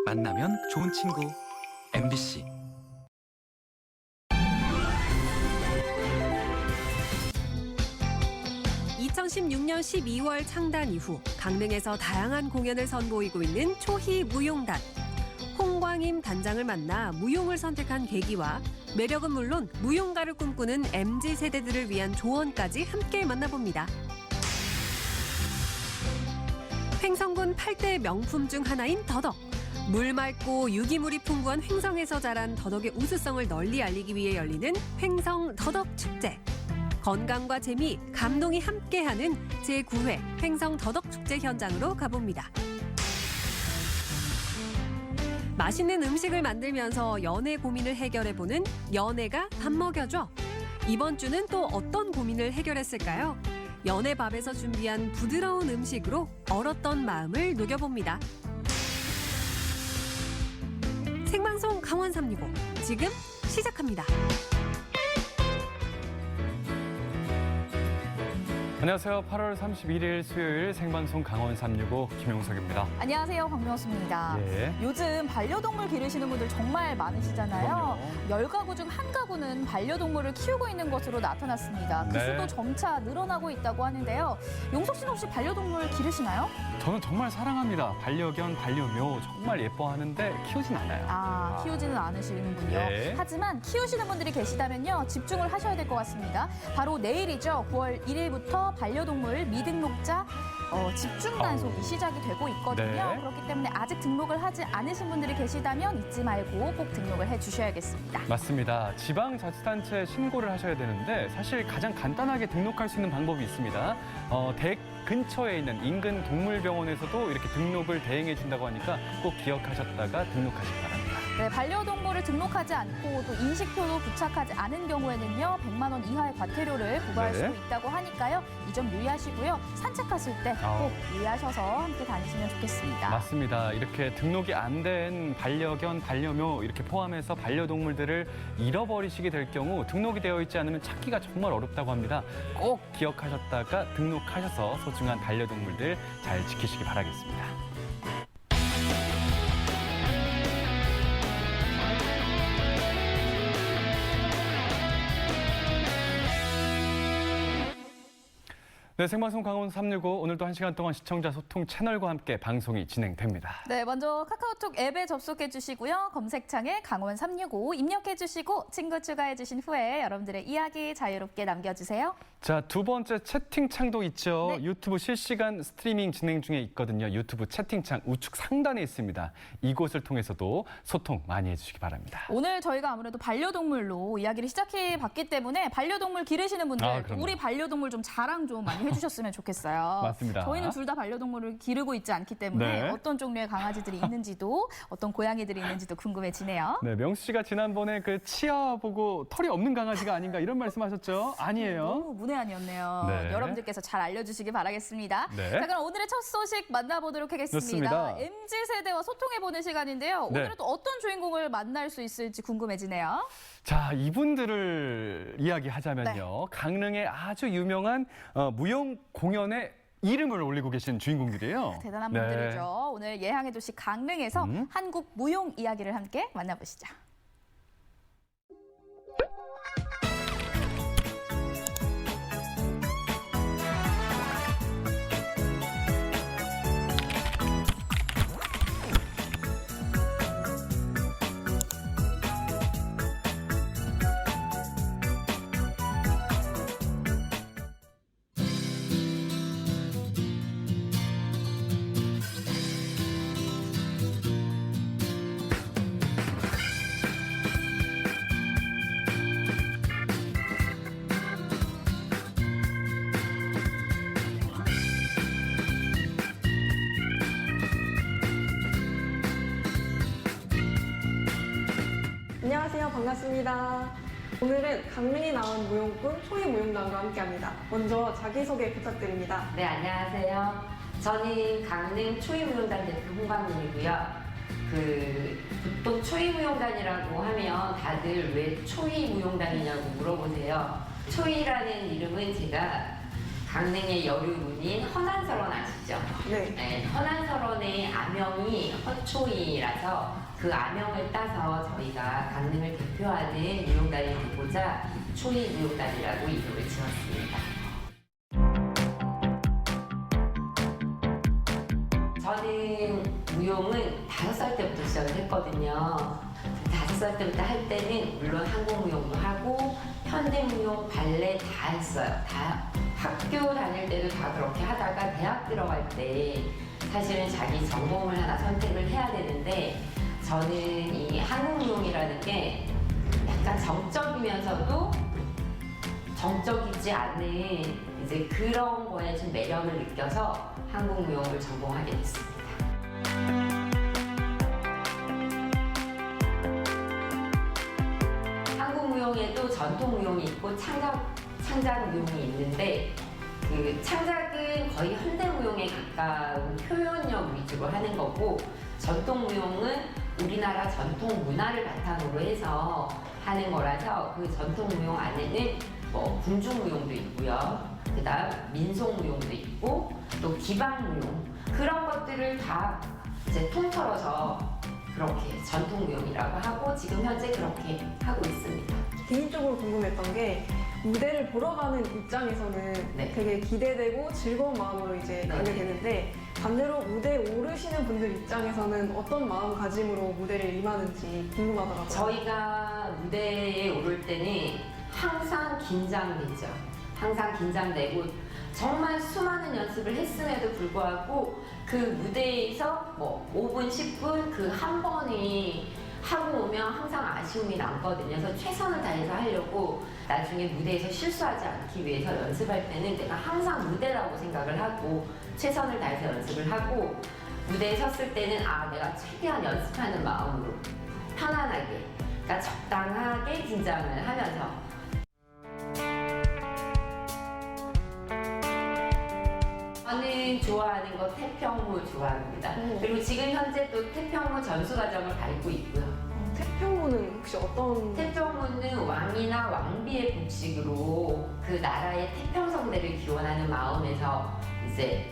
만나면 좋은 친구 MBC. (2016년 12월) 창단 이후 강릉에서 다양한 공연을 선보이고 있는 초희 무용단. 홍광임 단장을 만나 무용을 선택한 계기와 매력은 물론 무용가를 꿈꾸는 MZ세대들을 위한 조언까지 함께 만나봅니다. 횡성군 8대 명품 중 하나인 더덕. 물 맑고 유기물이 풍부한 횡성에서 자란 더덕의 우수성을 널리 알리기 위해 열리는 횡성 더덕 축제. 건강과 재미, 감동이 함께하는 제9회 횡성 더덕 축제 현장으로 가봅니다. 맛있는 음식을 만들면서 연애 고민을 해결해보는 연애가 밥 먹여줘. 이번 주는 또 어떤 고민을 해결했을까요? 연애밥에서 준비한 부드러운 음식으로 얼었던 마음을 녹여봅니다. 생방송 강원 365 지금 시작합니다. 안녕하세요. 8월 31일 수요일 생방송 강원 365 김용석입니다. 안녕하세요. 박명수입니다. 예. 요즘 반려동물 기르시는 분들 정말 많으시잖아요. 그럼요. 10가구 중 1가구는 반려동물을 키우고 있는 것으로 나타났습니다. 그 네. 수도 점차 늘어나고 있다고 하는데요. 용석 씨는 혹시 반려동물 기르시나요? 저는 정말 사랑합니다. 반려견, 반려묘 정말 예뻐하는데 키우진 않아요. 키우지는 않으시는군요. 예. 하지만 키우시는 분들이 계시다면요. 집중을 하셔야 될 것 같습니다. 바로 내일이죠. 9월 1일부터 반려동물 미등록자 집중 단속이 시작이 되고 있거든요. 네. 그렇기 때문에 아직 등록을 하지 않으신 분들이 계시다면 잊지 말고 꼭 등록을 해주셔야겠습니다. 맞습니다. 지방자치단체에 신고를 하셔야 되는데 사실 가장 간단하게 등록할 수 있는 방법이 있습니다. 댁 근처에 있는 인근 동물병원에서도 이렇게 등록을 대행해 준다고 하니까 꼭 기억하셨다가 등록하시기 바랍니다. 네, 반려동물을 등록하지 않고 또 인식표도 부착하지 않은 경우에는요. 100만 원 이하의 과태료를 부과할 네. 수도 있다고 하니까요. 이 점 유의하시고요. 산책하실 때 꼭 유의하셔서 함께 다니시면 좋겠습니다. 맞습니다. 이렇게 등록이 안 된 반려견, 반려묘 이렇게 포함해서 반려동물들을 잃어버리시게 될 경우 등록이 되어 있지 않으면 찾기가 정말 어렵다고 합니다. 꼭 기억하셨다가 등록하셔서 소중한 반려동물들 잘 지키시기 바라겠습니다. 네, 생방송 강원 365 오늘도 1시간 동안 시청자 소통 채널과 함께 방송이 진행됩니다. 네, 먼저 카카오톡 앱에 접속해 주시고요. 검색창에 강원 365 입력해 주시고 친구 추가해 주신 후에 여러분들의 이야기 자유롭게 남겨주세요. 자, 두 번째 채팅창도 있죠. 네. 유튜브 실시간 스트리밍 진행 중에 있거든요. 유튜브 채팅창 우측 상단에 있습니다. 이곳을 통해서도 소통 많이 해주시기 바랍니다. 오늘 저희가 아무래도 반려동물로 이야기를 시작해 봤기 때문에 반려동물 기르시는 분들 그럼요. 우리 반려동물 좀 자랑 좀 많이 해주셨으면 좋겠어요. 맞습니다. 저희는 둘 다 반려동물을 기르고 있지 않기 때문에 네. 어떤 종류의 강아지들이 있는지도 어떤 고양이들이 있는지도 궁금해지네요. 네, 명수 씨가 지난번에 그 치아 보고 털이 없는 강아지가 아닌가 이런 말씀하셨죠? 아니에요. 너무 문외한이었네요. 네. 여러분들께서 잘 알려주시기 바라겠습니다. 네. 자, 그럼 오늘의 첫 소식 만나보도록 하겠습니다. 좋습니다. MZ세대와 소통해보는 시간인데요. 네. 오늘은 또 어떤 주인공을 만날 수 있을지 궁금해지네요. 자, 이분들을 이야기하자면요. 강릉의 아주 유명한 무용 공연에 이름을 올리고 계신 주인공들이에요. 대단한 네. 분들이죠. 오늘 예향의 도시 강릉에서 한국 무용 이야기를 함께 만나보시죠. 안녕하세요. 반갑습니다. 오늘은 강릉에 나온 무용꾼 초희 무용단과 함께합니다. 먼저 자기소개 부탁드립니다. 네, 안녕하세요. 저는 강릉 초이무용단 대표 홍광민이고요. 보통 초이무용단이라고 하면 다들 왜 초이무용단이냐고 물어보세요. 초이라는 이름은 제가 강릉의 여류문인 허난설원 아시죠? 네. 네, 헌안설원의 아명이 허초이라서 그 아명을 따서 저희가 강릉을 대표하는 무용단이 되고자 초이 무용단이라고 이름을 지었습니다. 저는 무용은 5살 때부터 시작을 했거든요. 5살 때부터 할 때는 물론 한국무용도 하고 현대무용, 발레 다 했어요. 다 학교 다닐 때도 다 그렇게 하다가 대학 들어갈 때 사실은 자기 전공을 하나 선택을 해야 되는데 저는 이 한국무용이라는 게 약간 정적이면서도 정적이지 않은 이제 그런 거에 좀 매력을 느껴서 한국무용을 전공하게 됐습니다. 한국무용에도 전통무용이 있고 창작무용이 있는데 그 창작은 거의 현대무용에 가까운 표현력 위주로 하는 거고 전통무용은 우리나라 전통 문화를 바탕으로 해서 하는 거라서 그 전통무용 안에는 뭐 궁중무용도 있고요. 그다음 민속무용도 있고 또 기방무용 그런 것들을 다 이제 통틀어서 그렇게 전통무용이라고 하고 지금 현재 그렇게 하고 있습니다. 개인적으로 궁금했던 게 무대를 보러 가는 입장에서는 네. 되게 기대되고 즐거운 마음으로 이제 가게 네. 되는데 반대로 무대에 오르시는 분들 입장에서는 어떤 마음가짐으로 무대를 임하는지 궁금하더라고요. 저희가 무대에 오를 때는 항상 긴장되죠. 항상 긴장되고 정말 수많은 연습을 했음에도 불구하고 그 무대에서 뭐 5분, 10분 그 한 번이 하고 오면 항상 아쉬움이 남거든요. 그래서 최선을 다해서 하려고 나중에 무대에서 실수하지 않기 위해서 연습할 때는 내가 항상 무대라고 생각을 하고 최선을 다해서 연습을 하고 무대에 섰을 때는 아 내가 최대한 연습하는 마음으로 편안하게 그러니까 적당하게 긴장을 하면서 저는 좋아하는 거 태평무 좋아합니다. 그리고 지금 현재 또 태평무 전수과정을 밟고 있고요. 태평무는 혹시 어떤 태평무는 왕이나 왕비의 복식으로 그 나라의 태평성대를 기원하는 마음에서 이제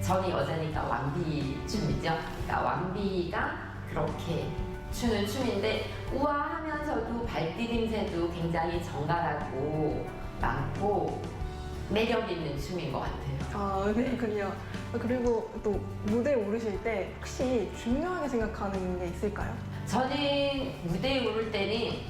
저는 여자니까 왕비 춤이죠. 그러니까 왕비가 그렇게 추는 춤인데 우아하면서도 발디딤새도 굉장히 정갈하고 많고 매력 있는 춤인 것 같아요. 아, 그렇군요. 그리고 또 무대에 오르실 때 혹시 중요하게 생각하는 게 있을까요? 저는 무대에 오를 때는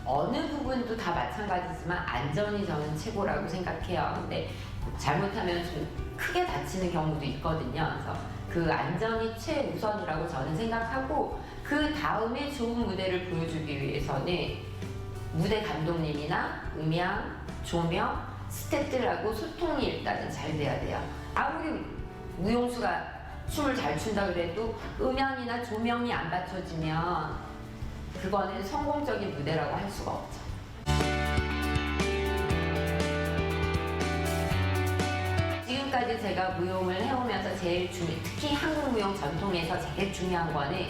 어느 부분도 다 마찬가지지만 안전이 저는 최고라고 생각해요. 근데 잘못하면 좀 크게 다치는 경우도 있거든요. 그래서 그 안전이 최우선이라고 저는 생각하고 그 다음에 좋은 무대를 보여주기 위해서는 무대 감독님이나 음향, 조명, 스태프들하고 소통이 일단은 잘 돼야 돼요. 아무리 무용수가 춤을 잘 춘다 그래도 음향이나 조명이 안 받쳐지면 그거는 성공적인 무대라고 할 수가 없죠. 지금까지 제가 무용을 해오면서 특히 한국 무용 전통에서 제일 중요한 거는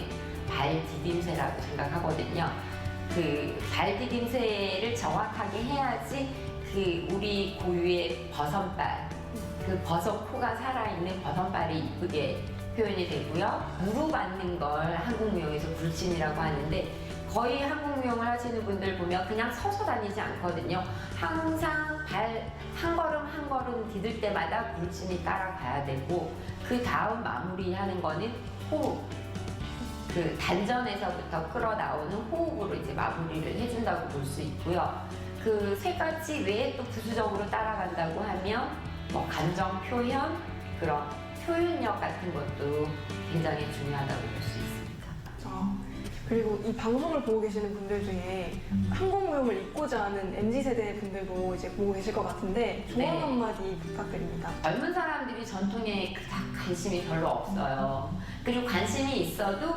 발 디딤새라고 생각하거든요. 그 발 디딤새를 정확하게 해야지 그 우리 고유의 버선발, 그 버섯코가 살아있는 버선발이 이쁘게 표현이 되고요. 무릎 앉는 걸 한국무용에서 불침이라고 하는데 거의 한국무용을 하시는 분들 보면 그냥 서서 다니지 않거든요. 항상 발 한 걸음 한 걸음 디딜 때마다 불침이 따라가야 되고 그 다음 마무리하는 거는 호흡. 그 단전에서부터 끌어나오는 호흡으로 이제 마무리를 해준다고 볼 수 있고요. 그 세 가지 외에 또 부수적으로 따라간다고 하면 뭐 감정 표현, 그런 표현력 같은 것도 굉장히 중요하다고 볼 수 있습니다. 그리고 이 방송을 보고 계시는 분들 중에 한국무용을 잊고자 하는 MZ세대 분들도 이제 보고 계실 것 같은데 조언 네. 한마디 부탁드립니다. 젊은 사람들이 전통에 그닥 관심이 별로 없어요. 그리고 관심이 있어도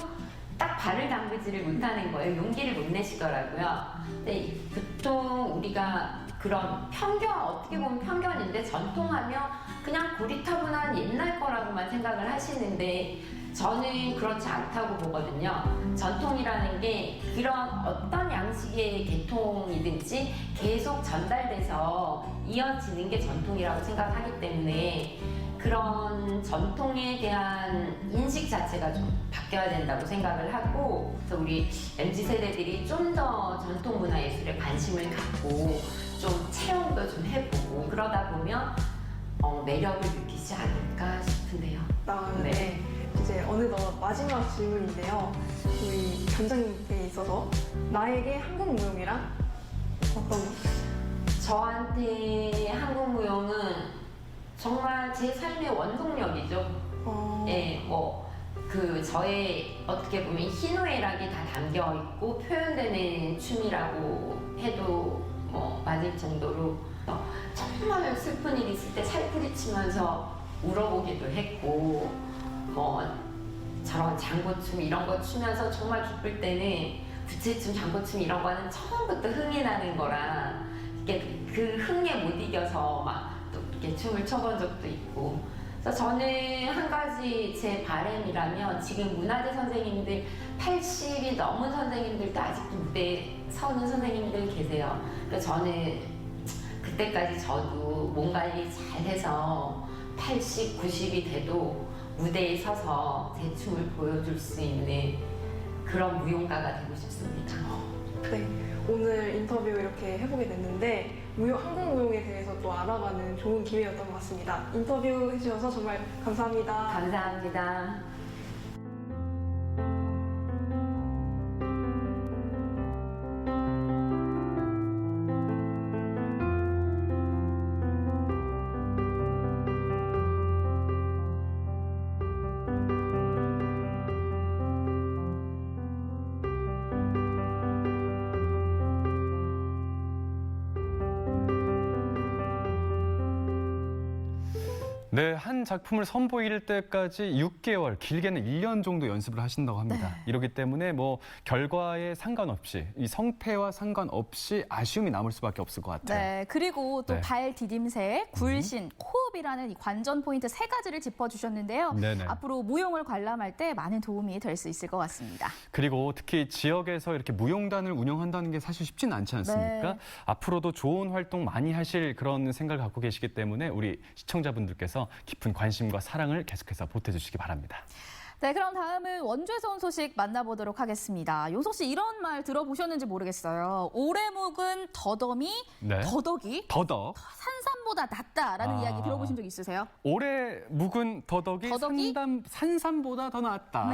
딱 발을 담그지를 못하는 거예요. 용기를 못 내시더라고요. 근데 보통 우리가 그런 편견, 어떻게 보면 편견인데 전통하면 그냥 고리타분한 옛날 거라고만 생각을 하시는데 저는 그렇지 않다고 보거든요. 전통이라는 게 그런 어떤 양식의 계통이든지 계속 전달돼서 이어지는 게 전통이라고 생각하기 때문에 그런 전통에 대한 인식 자체가 좀 바뀌어야 된다고 생각을 하고, 그래서 우리 MZ 세대들이 좀 더 전통 문화 예술에 관심을 갖고 좀 체험도 좀 해보고 그러다 보면 매력을 느끼지 않을까 싶은데요. 나왔는데 이제 어느덧 마지막 질문인데요. 우리 전장님께 있어서 나에게 한국 무용이란 어떤 저한테 한국 무용은 정말 제 삶의 원동력이죠. 예, 저의 어떻게 보면 희노애락이 다 담겨 있고 표현되는 춤이라고 해도 맞을 정도로 정말 슬픈 일 있을 때 살부리치면서 울어보기도 했고, 저런 장구춤 이런 거 추면서 정말 기쁠 때는 부채춤, 장구춤 이런 거는 처음부터 흥이 나는 거라 이게 그 흥에 못 이겨서 막 또 이렇게 춤을 춰본 적도 있고. 그래서 저는 한 가지 제 바람이라면 지금 문화재 선생님들 80이 넘은 선생님들도 아직도 무대에 서는 선생님들 계세요. 그래서 저는 그때까지 저도 몸 관리 잘해서 80, 90이 돼도 무대에 서서 제 춤을 보여줄 수 있는 그런 무용가가 되고 싶습니다. 네, 오늘 인터뷰 이렇게 해보게 됐는데 한국 무용에 대해서 또 알아가는 좋은 기회였던 것 같습니다. 인터뷰 해주셔서 정말 감사합니다. 감사합니다. 네, 한 작품을 선보일 때까지 6개월, 길게는 1년 정도 연습을 하신다고 합니다. 네. 이렇기 때문에 결과에 상관없이, 이 성패와 상관없이 아쉬움이 남을 수밖에 없을 것 같아요. 네, 그리고 또 네. 발 디딤새, 굴신, 호흡이라는 이 관전 포인트 3가지를 짚어주셨는데요. 네네. 앞으로 무용을 관람할 때 많은 도움이 될 수 있을 것 같습니다. 그리고 특히 지역에서 이렇게 무용단을 운영한다는 게 사실 쉽지는 않지 않습니까? 네. 앞으로도 좋은 활동 많이 하실 그런 생각을 갖고 계시기 때문에 우리 시청자분들께서 깊은 관심과 사랑을 계속해서 보태주시기 바랍니다. 네, 그럼 다음은 원주에서 온 소식 만나보도록 하겠습니다. 용석 씨, 이런 말 들어보셨는지 모르겠어요. 올해 묵은 더더미, 네. 더덕이 더덕. 산삼보다 낫다라는 아. 이야기 들어보신 적 있으세요? 올해 묵은 더덕이 더덕이? 산삼보다 더 낫다.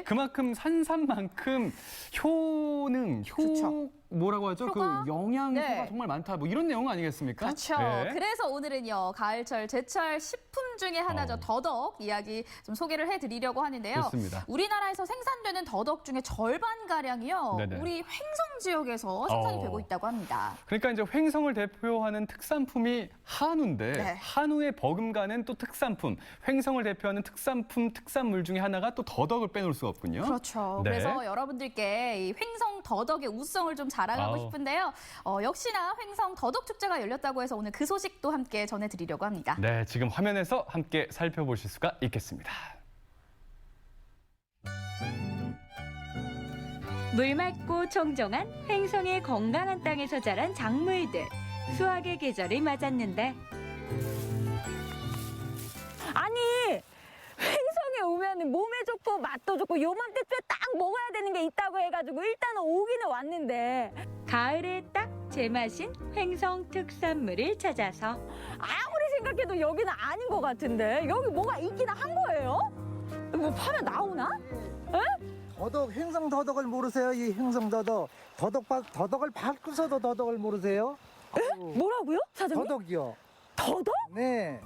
그만큼 산삼만큼 그쵸. 뭐라고 하죠? 효과? 그 영양소가 네. 정말 많다. 이런 내용 아니겠습니까? 그렇죠. 네. 그래서 오늘은요, 가을철 제철 식품 중에 하나죠. 더덕 이야기 좀 소개를 해드리려고 하는데요. 좋습니다. 우리나라에서 생산되는 더덕 중에 절반가량이요, 네네. 우리 횡성 지역에서 생산이 되고 있다고 합니다. 그러니까 이제 횡성을 대표하는 특산품이 한우인데 네. 한우에 버금가는 또 특산품, 횡성을 대표하는 특산품, 특산물 중에 하나가 또 더덕을 빼놓을 수가 없군요. 그렇죠. 네. 그래서 여러분들께 이 횡성 더덕의 우성을 좀 자랑하고 아우. 싶은데요. 역시나 횡성 더덕 축제가 열렸다고 해서 오늘 그 소식도 함께 전해드리려고 합니다. 네, 지금 화면에서 함께 살펴보실 수가 있겠습니다. 물 맑고 청정한 횡성의 건강한 땅에서 자란 작물들. 수확의 계절을 맞았는데 아니 횡성에 오면 몸에 좋고 맛도 좋고 요맘때쯤에 딱 먹어야 되는 게 있다고 해가지고 일단은 오기는 왔는데 가을에 딱 제맛인 횡성 특산물을 찾아서 아무리 생각해도 여기는 아닌 것 같은데 여기 뭐가 있긴 한 거예요? 뭐 파면 나오나? 더덕, 횡성 더덕을 모르세요? 이 횡성 더덕. 더덕을 밟고서도 더덕을 모르세요? 아유, 뭐라고요? 사장님? 더덕이요. 더덕? 네.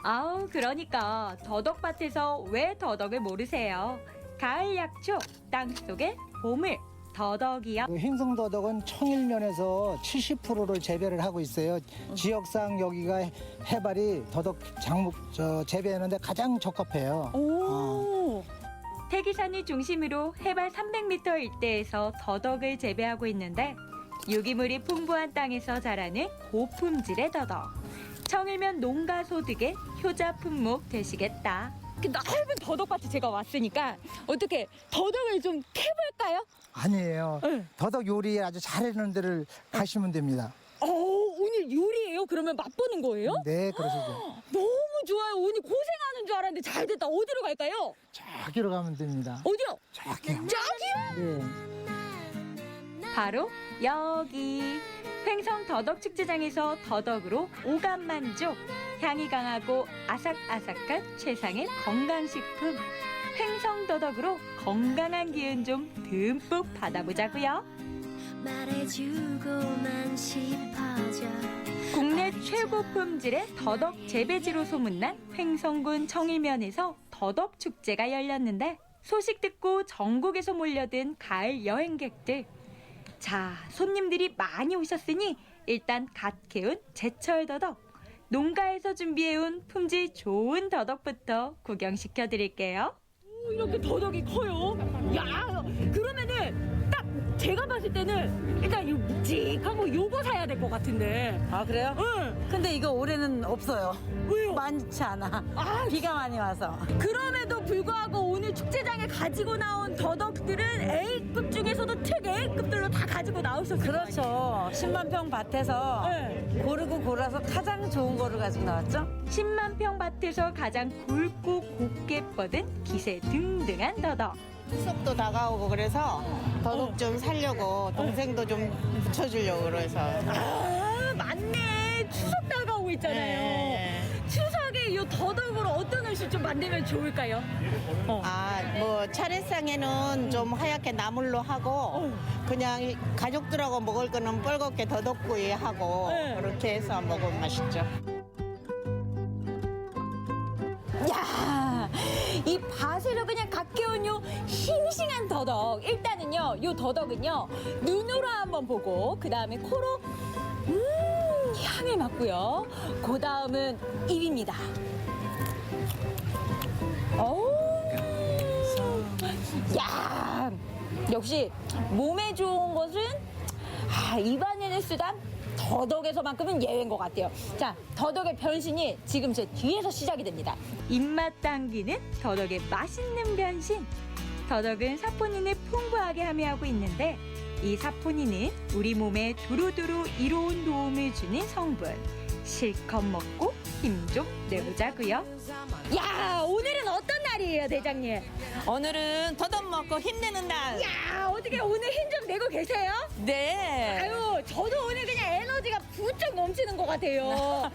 아우 그러니까 더덕밭에서 왜 더덕을 모르세요? 가을 약초 땅속의 보물 더덕이요. 그 횡성 더덕은 청일면에서 70%를 재배를 하고 있어요. 지역상 여기가 해발이 더덕 재배하는데 가장 적합해요. 오. 태기산을 중심으로 해발 300m 일대에서 더덕을 재배하고 있는데 유기물이 풍부한 땅에서 자라는 고품질의 더덕. 청일면 농가 소득의 효자 품목 되시겠다. 그 넓은 더덕밭에 제가 왔으니까 어떻게 더덕을 좀 캐볼까요? 아니에요. 네. 더덕 요리 아주 잘하는 데를 가시면 됩니다. 오늘 요리예요? 그러면 맛보는 거예요? 네, 그러시죠. 너무 좋아요. 오늘 고생하는 줄 알았는데 잘 됐다. 어디로 갈까요? 저기로 가면 됩니다. 어디요? 저기요. 저기요? 네. 바로 여기 횡성 더덕축제장에서 더덕으로 오감 만족, 향이 강하고 아삭아삭한 최상의 건강식품 횡성 더덕으로 건강한 기운 좀 듬뿍 받아보자고요. 말해주고만 싶어져. 국내 최고 품질의 더덕 재배지로 소문난 횡성군 청일면에서 더덕 축제가 열렸는데 소식 듣고 전국에서 몰려든 가을 여행객들. 자, 손님들이 많이 오셨으니 일단 갓 캐온 제철 더덕, 농가에서 준비해온 품질 좋은 더덕부터 구경시켜 드릴게요. 이렇게 더덕이 커요. 야, 그러면은 딱 제가 봤을 때는 일단 이 묵직한 거 요거 사야 될 것 같은데. 아 그래요? 응. 근데 이거 올해는 없어요. 왜요? 많지 않아. 아, 비가 많이 와서. 그럼에도 불구하고 오늘 축제장에 가지고 나온 더덕들은 A급 중에서도 특 A급들로 다 가지고 나오셨어요. 그렇죠. 10만 평 밭에서 네. 고르고 골라서 가장 좋은 거를 가지고 나왔죠. 10만 평 밭에서 가장 굵고 곱게 뻗은 기세 등등한 더덕. 추석도 다가오고 그래서 더덕 좀 살려고 동생도 좀 붙여주려고 그래서. 아, 맞네. 추석 다가오고 있잖아요. 네. 추석에 이 더덕으로 어떤 음식 좀 만들면 좋을까요? 뭐 차례상에는 좀 하얗게 나물로 하고 그냥 가족들하고 먹을 거는 뻘겋게 더덕구이 하고 네. 그렇게 해서 먹으면 맛있죠. 야, 이 밭으로 그냥 갓 캐온 요 싱싱한 더덕. 일단은요, 요 더덕은요, 눈으로 한번 보고, 그 다음에 코로, 향을 맡고요. 그 다음은 입입니다. 야, 역시 몸에 좋은 것은 입안에는 쓰다 더덕에서만큼은 예외인 것 같아요. 자, 더덕의 변신이 지금 제 뒤에서 시작이 됩니다. 입맛 당기는 더덕의 맛있는 변신. 더덕은 사포닌을 풍부하게 함유하고 있는데 이 사포닌은 우리 몸에 두루두루 이로운 도움을 주는 성분. 실컷 먹고 힘 좀 내보자고요. 야, 오늘은 어떤 날이에요, 대장님? 오늘은 더덕 먹고 힘내는 날. 야, 어떻게 오늘 힘 좀 내고 계세요? 네. 아유, 저도 오늘 그냥 에너지가 부쩍 넘치는 것 같아요.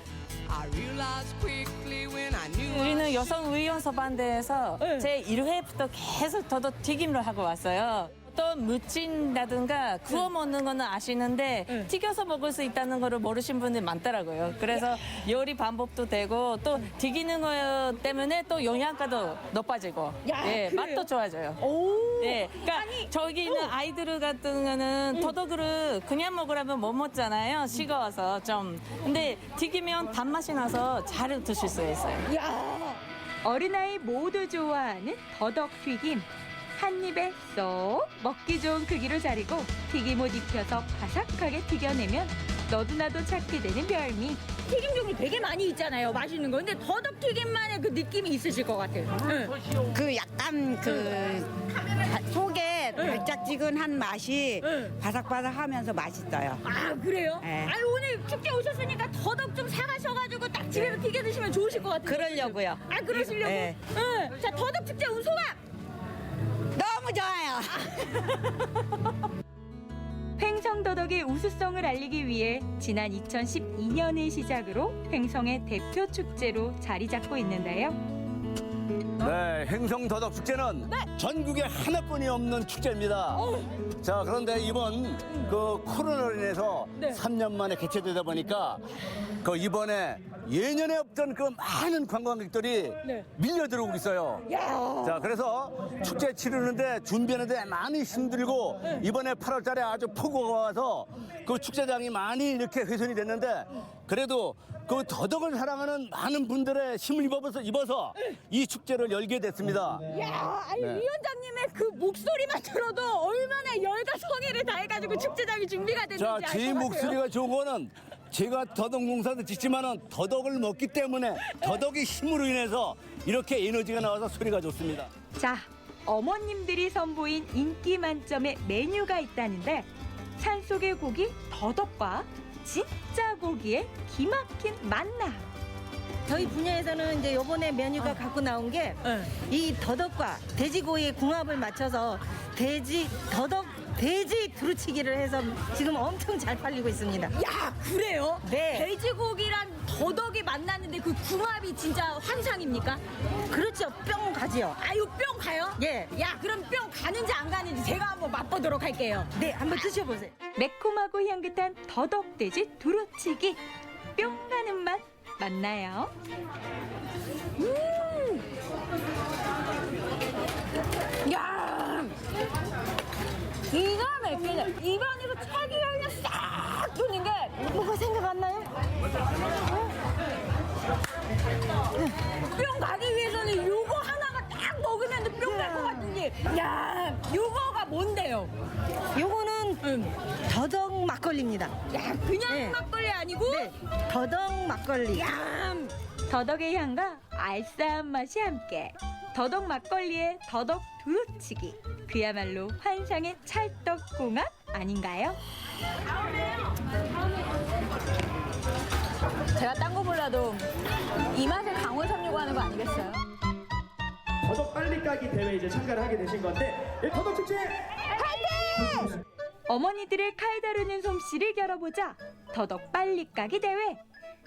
우리는 여성의원서반대에서 네. 제 1회부터 계속 더덕 튀김을 하고 왔어요. 또 무친다든가 구워 먹는 거는 아시는데 네. 튀겨서 먹을 수 있다는 거를 모르신 분들이 많더라고요. 그래서 요리 방법도 되고 또 튀기는 거 때문에 또 영양가도 높아지고 야, 예, 그래요? 맛도 좋아져요. 오. 예, 그러니까 저기 있는 아이들 같은 거는 더덕을 그냥 먹으라면 못 먹잖아요. 식어서 좀. 근데 튀기면 단맛이 나서 잘 드실 수 있어요. 야. 어린아이 모두 좋아하는 더덕 튀김. 한 입에 쏙 먹기 좋은 크기로 자르고 튀김옷 입혀서 바삭하게 튀겨내면 너도나도 찾게 되는 별미. 튀김 종류 되게 많이 있잖아요. 맛있는 거. 근데 더덕 튀김만의 그 느낌이 있으실 것 같아요. 응. 그 약간 속에 달짝지근한 맛이 바삭바삭하면서 맛있어요. 아, 그래요? 네. 아니, 오늘 축제 오셨으니까 더덕 좀 사가셔가지고 딱 집에서 튀겨 드시면 좋으실 것 같아요. 그러려고요. 아, 그러시려고? 네. 응. 자, 더덕 축제 온 소감! 너무 좋아요. 횡성 더덕의 우수성을 알리기 위해 지난 2012년을 시작으로 횡성의 대표 축제로 자리 잡고 있는데요. 네, 횡성 더덕 축제는 전국에 하나뿐이 없는 축제입니다. 자, 그런데 이번 그 코로나로 인해서 3년 만에 개최되다 보니까 그 이번에 예년에 없던 그 많은 관광객들이 밀려 들어오고 있어요. 자, 그래서 축제 치르는데 준비하는데 많이 힘들고 이번에 8월 달에 아주 폭우가 와서 그 축제장이 많이 이렇게 훼손이 됐는데 그래도 그 더덕을 사랑하는 많은 분들의 힘을 입어서 이 축제를 열게 됐습니다. 야, 아니, 네. 위원장님의 그 목소리만 들어도 얼마나 열과 성의를 다해가지고 축제장이 준비가 됐는지 자, 알 것 제 같아요. 목소리가 좋은 거는 제가 더덕 농사도 짓지만은 더덕을 먹기 때문에 더덕의 힘으로 인해서 이렇게 에너지가 나와서 소리가 좋습니다. 자, 어머님들이 선보인 인기 만점의 메뉴가 있다는데 산속의 고기 더덕과 진짜 고기의 기막힌 만남. 저희 분야에서는 이제 요번에 메뉴가 갖고 나온 게 이 더덕과 돼지고기의 궁합을 맞춰서 돼지 두루치기를 해서 지금 엄청 잘 팔리고 있습니다. 야, 그래요? 네. 돼지고기랑 더덕이 만났는데 그 궁합이 진짜 환상입니까? 그렇죠. 뿅 가지요. 아유, 뿅 가요? 예. 야, 그럼 뿅 가는지 안 가는지 제가 한번 맛보도록 할게요. 네, 한번 드셔보세요. 매콤하고 향긋한 더덕돼지 두루치기. 뿅 가는 맛 맞나요? 야, 기가 막히네. 입안에서 찰기가 그냥 싹 도는 게 뭐가 생각 안 나요? 뿅 가기 위해서는 요거 하나가 딱 먹으면 뿅 갈 것 같은데. 야, 요거가 뭔데요? 요거는 더덕 막걸리입니다. 야, 그냥 네. 막걸리 아니고? 네, 더덕 막걸리. 야, 더덕의 향과 알싸한 맛이 함께 더덕 막걸리에 더덕 두루치기. 그야말로 환상의 찰떡궁합 아닌가요? 제가 딴 거 몰라도 이 맛을 강원 삼려고 하는 거 아니겠어요? 더덕 빨리 까기 대회 이제 참가를 하게 되신 건데 더덕 축제 화이팅! 어머니들의 칼 다루는 솜씨를 겨뤄보자. 더덕 빨리 까기 대회.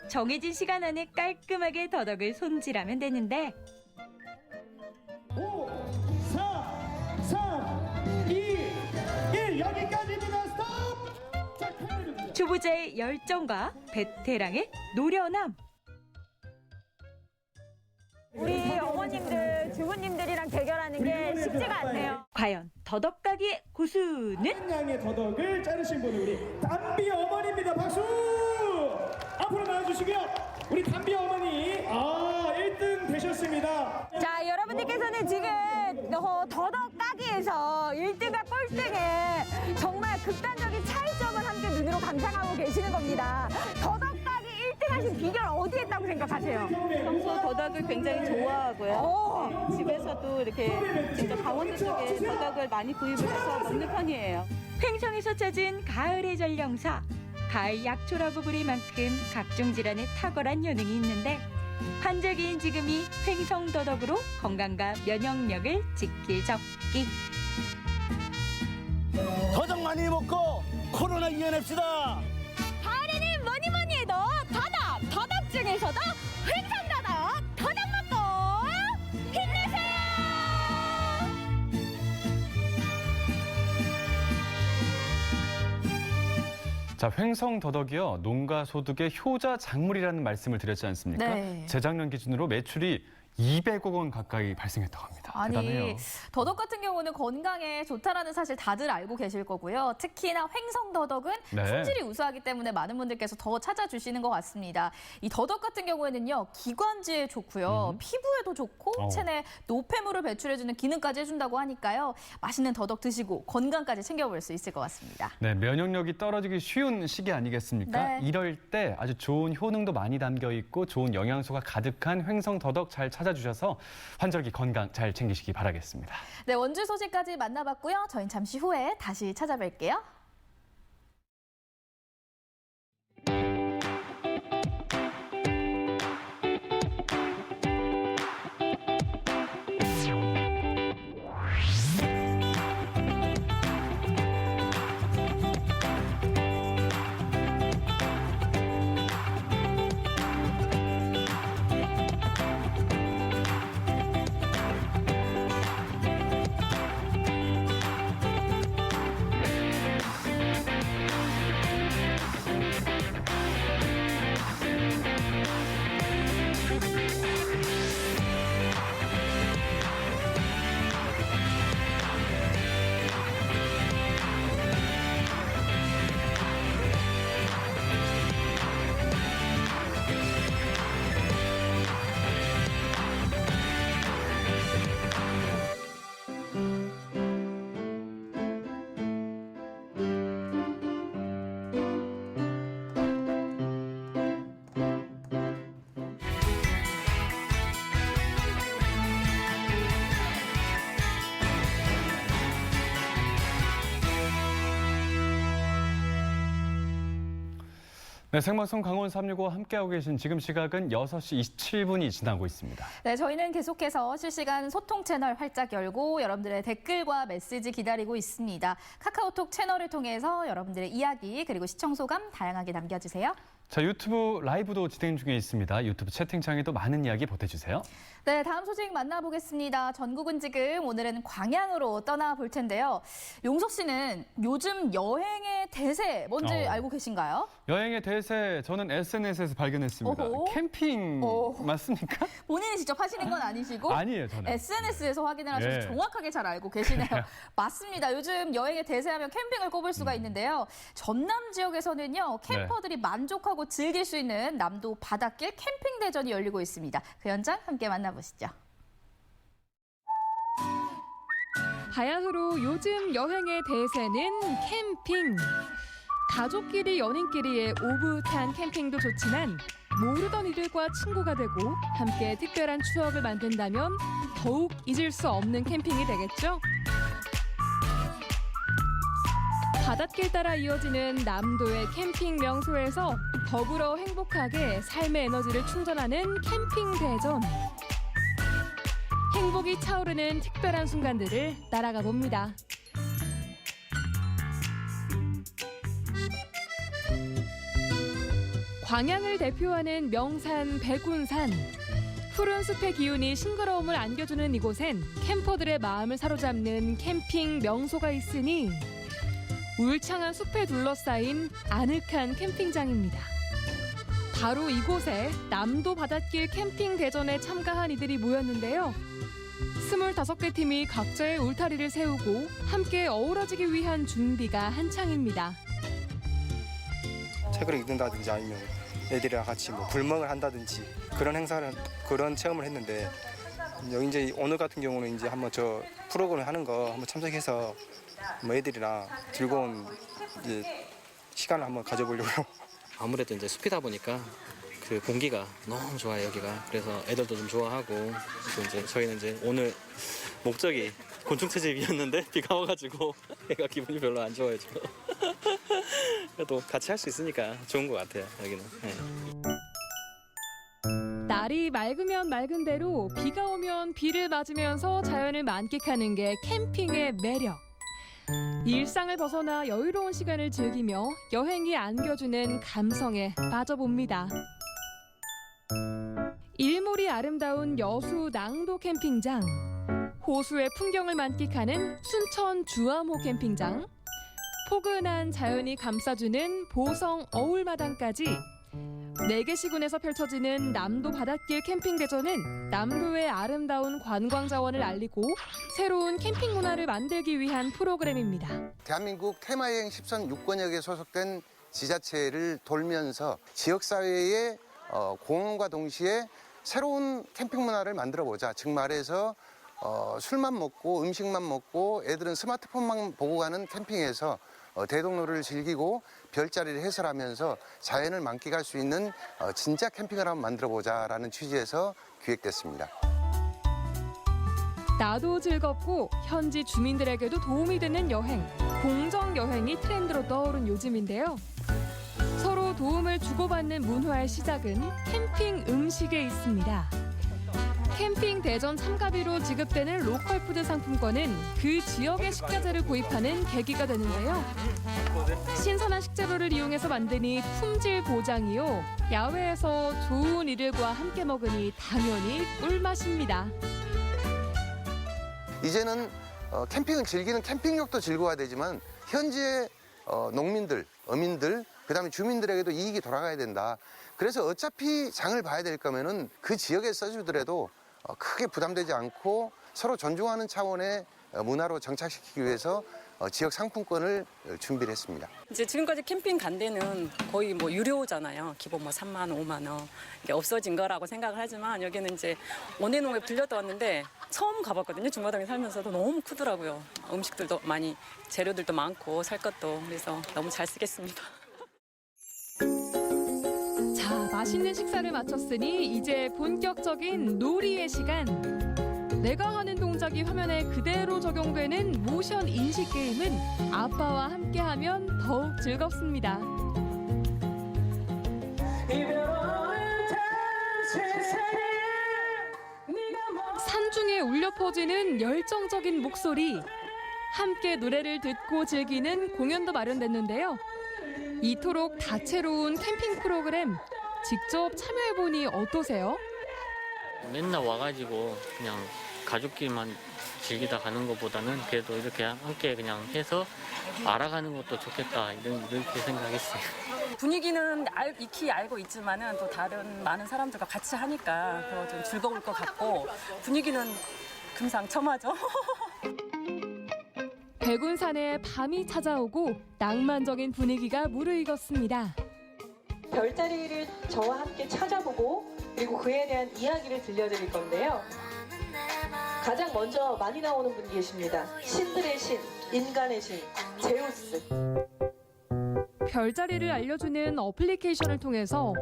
정해진 시간 안에 깔끔하게 더덕을 손질하면 되는데 5, 4, 3, 2, 1 여기까지입니다. 스톱! 자, 카메라 초보자의 열정과 베테랑의 노련함. 우리 어머님들, 주부님들이랑 대결하는 게 쉽지가 않네요. 과연 더덕 가기의 고수는? 한 양의 더덕을 자르신 분이 우리 담비 어머니입니다. 박수! 앞으로 나와주시고요. 우리 담비 어머니 1등 되셨습니다. 자, 여러분들께서는 지금 더덕 까기에서 1등과 꼴등에 정말 극단적인 차이점을 함께 눈으로 감상하고 계시는 겁니다. 더덕 까기 1등 하신 비결 어디에 있다고 생각하세요? 평소 더덕을 굉장히 좋아하고요. 집에서도 이렇게 진짜 강원도 쪽에 더덕을 많이 구입을 해서 먹는 편이에요. 횡성에서 찾은 가을의 전령사. 가을 약초라고 부를 만큼 각종 질환에 탁월한 효능이 있는데 환절기인 지금이 횡성 더덕으로 건강과 면역력을 지킬 적기. 더덕 많이 먹고 코로나 이겨냅시다. 가을에는 뭐니 해도 더덕 중에서도 횡성더덕 더덕 먹고 힘내세요. 자, 횡성 더덕이요. 농가 소득의 효자 작물이라는 말씀을 드렸지 않습니까? 네. 재작년 기준으로 매출이 200억 원 가까이 발생했다고 합니다. 아니, 대단해요. 더덕 같은 경우는 건강에 좋다라는 사실 다들 알고 계실 거고요. 특히나 횡성 더덕은 네. 품질이 우수하기 때문에 많은 분들께서 더 찾아주시는 것 같습니다. 이 더덕 같은 경우에는요, 기관지에 좋고요, 피부에도 좋고, 체내 노폐물을 배출해주는 기능까지 해준다고 하니까요. 맛있는 더덕 드시고 건강까지 챙겨볼 수 있을 것 같습니다. 네, 면역력이 떨어지기 쉬운 시기 아니겠습니까? 네. 이럴 때 아주 좋은 효능도 많이 담겨 있고 좋은 영양소가 가득한 횡성 더덕 잘 찾아주셔서 환절기 건강 잘 챙기시기 바라겠습니다. 네, 원주 소식까지 만나봤고요. 저희는 잠시 후에 다시 찾아뵐게요. 네, 생방송 강원 365 함께하고 계신 지금 시각은 6시 27분이 지나고 있습니다. 네, 저희는 계속해서 실시간 소통 채널 활짝 열고 여러분들의 댓글과 메시지 기다리고 있습니다. 카카오톡 채널을 통해서 여러분들의 이야기 그리고 시청 소감 다양하게 남겨주세요. 자, 유튜브 라이브도 진행 중에 있습니다. 유튜브 채팅창에도 많은 이야기 보내주세요. 네, 다음 소식 만나보겠습니다. 전국은 지금 오늘은 광양으로 떠나볼 텐데요. 용석 씨는 요즘 여행의 대세 뭔지 알고 계신가요? 여행의 대세 저는 SNS에서 발견했습니다. 오호. 캠핑 맞습니까? 본인이 직접 하시는 건 아니시고 아니에요, 저는. SNS에서 확인을 하셔서 예. 정확하게 잘 알고 계시네요. 맞습니다. 요즘 여행의 대세하면 캠핑을 꼽을 수가 있는데요. 전남 지역에서는요. 캠퍼들이 만족하고 즐길 수 있는 남도 바닷길 캠핑 대전이 열리고 있습니다. 그 현장 함께 만나보시죠. 바야흐로 요즘 여행의 대세는 캠핑. 가족끼리 연인끼리의 오붓한 캠핑도 좋지만 모르던 이들과 친구가 되고 함께 특별한 추억을 만든다면 더욱 잊을 수 없는 캠핑이 되겠죠. 바닷길 따라 이어지는 남도의 캠핑 명소에서 더불어 행복하게 삶의 에너지를 충전하는 캠핑 대전. 행복이 차오르는 특별한 순간들을 따라가 봅니다. 광양을 대표하는 명산 백운산. 푸른 숲의 기운이 싱그러움을 안겨주는 이곳엔 캠퍼들의 마음을 사로잡는 캠핑 명소가 있으니 울창한 숲에 둘러싸인 아늑한 캠핑장입니다. 바로 이곳에 남도 바닷길 캠핑 대전에 참가한 이들이 모였는데요. 25개 팀이 각자의 울타리를 세우고 함께 어우러지기 위한 준비가 한창입니다. 책을 읽는다든지 아니면 애들이랑 같이 뭐 불멍을 한다든지 그런 체험을 했는데 여기 이제 오늘 같은 경우는 이제 한번 저 프로그램 하는 거 한번 참석해서 뭐 애들이랑 즐거운 이제 시간을 한번 가져보려고요. 아무래도 이제 숲이다 보니까 그 공기가 너무 좋아요, 여기가. 그래서 애들도 좀 좋아하고 또 이제 저희는 이제 오늘 목적이 곤충 채집이었는데 비가 와가지고 애가 기분이 별로 안 좋아요, 지금. 그래도 같이 할 수 있으니까 좋은 것 같아요, 여기는. 네. 날이 맑으면 맑은 대로 비가 오면 비를 맞으면서 자연을 만끽하는 게 캠핑의 매력. 일상을 벗어나 여유로운 시간을 즐기며 여행이 안겨주는 감성에 빠져봅니다. 일몰이 아름다운 여수 낭도 캠핑장, 호수의 풍경을 만끽하는 순천 주암호 캠핑장, 포근한 자연이 감싸주는 보성 어울마당까지 4개 시군에서 펼쳐지는 남도 바닷길 캠핑 대전은 남도의 아름다운 관광 자원을 알리고 새로운 캠핑 문화를 만들기 위한 프로그램입니다. 대한민국 테마여행 10선 6권역에 소속된 지자체를 돌면서 지역사회의 공헌과 동시에 새로운 캠핑 문화를 만들어보자. 즉 말해서 술만 먹고 음식만 먹고 애들은 스마트폰만 보고 가는 캠핑에서 대동로를 즐기고 별자리를 해설하면서 자연을 만끽할 수 있는 진짜 캠핑을 한번 만들어보자라는 취지에서 기획됐습니다. 나도 즐겁고 현지 주민들에게도 도움이 되는 여행, 공정 여행이 트렌드로 떠오른 요즘인데요. 서로 도움을 주고받는 문화의 시작은 캠핑 음식에 있습니다. 캠핑 대전 참가비로 지급되는 로컬푸드 상품권은 그 지역의 식자재를 구입하는 계기가 되는데요. 신선한 식재료를 이용해서 만드니 품질 보장이요. 야외에서 좋은 이들과 함께 먹으니 당연히 꿀맛입니다. 이제는 캠핑을 즐기는 캠핑력도 즐거워야 되지만 현지의 농민들, 어민들, 그다음에 주민들에게도 이익이 돌아가야 된다. 그래서 어차피 장을 봐야 될 거면은 그 지역에 써주더라도 크게 부담되지 않고 서로 존중하는 차원의 문화로 정착시키기 위해서 지역 상품권을 준비를 했습니다. 이제 지금까지 캠핑 간 데는 거의 뭐 유료잖아요. 기본 뭐 3만 원, 5만 원 이게 없어진 거라고 생각을 하지만 여기는 이제 원예농협 들렸다 왔는데 처음 가봤거든요. 중마당에 살면서도 너무 크더라고요. 음식들도 많이 재료들도 많고 살 것도 그래서 너무 잘 쓰겠습니다. 자, 맛있는 식사를 마쳤으니 이제 본격적인 놀이의 시간. 내가 하는 동작이 화면에 그대로 적용되는 모션 인식 게임은 아빠와 함께하면 더욱 즐겁습니다. 산중에 울려 퍼지는 열정적인 목소리. 함께 노래를 듣고 즐기는 공연도 마련됐는데요. 이토록 다채로운 캠핑 프로그램 직접 참여해보니 어떠세요? 맨날 와가지고 그냥 가족끼리만 즐기다 가는 것보다는 그래도 이렇게 함께 그냥 해서 알아가는 것도 좋겠다 이렇게 생각했어요. 분위기는 익히 알고 있지만은 또 다른 많은 사람들과 같이 하니까 더 좀 즐거울 것 같고 분위기는 금상첨화죠. 백운산에 밤이 찾아오고 낭만적인 분위기가 무르익었습니다. 별자리를 저와 함께 찾아보고 그리고 그에 대한 이야기를 들려드릴 건데요. 가장 먼저 많이 나오는 분이 계십니다. 신들의 신, 인간의 신, 제우스. 별자리를 알려주는 어플리케이션을 통해서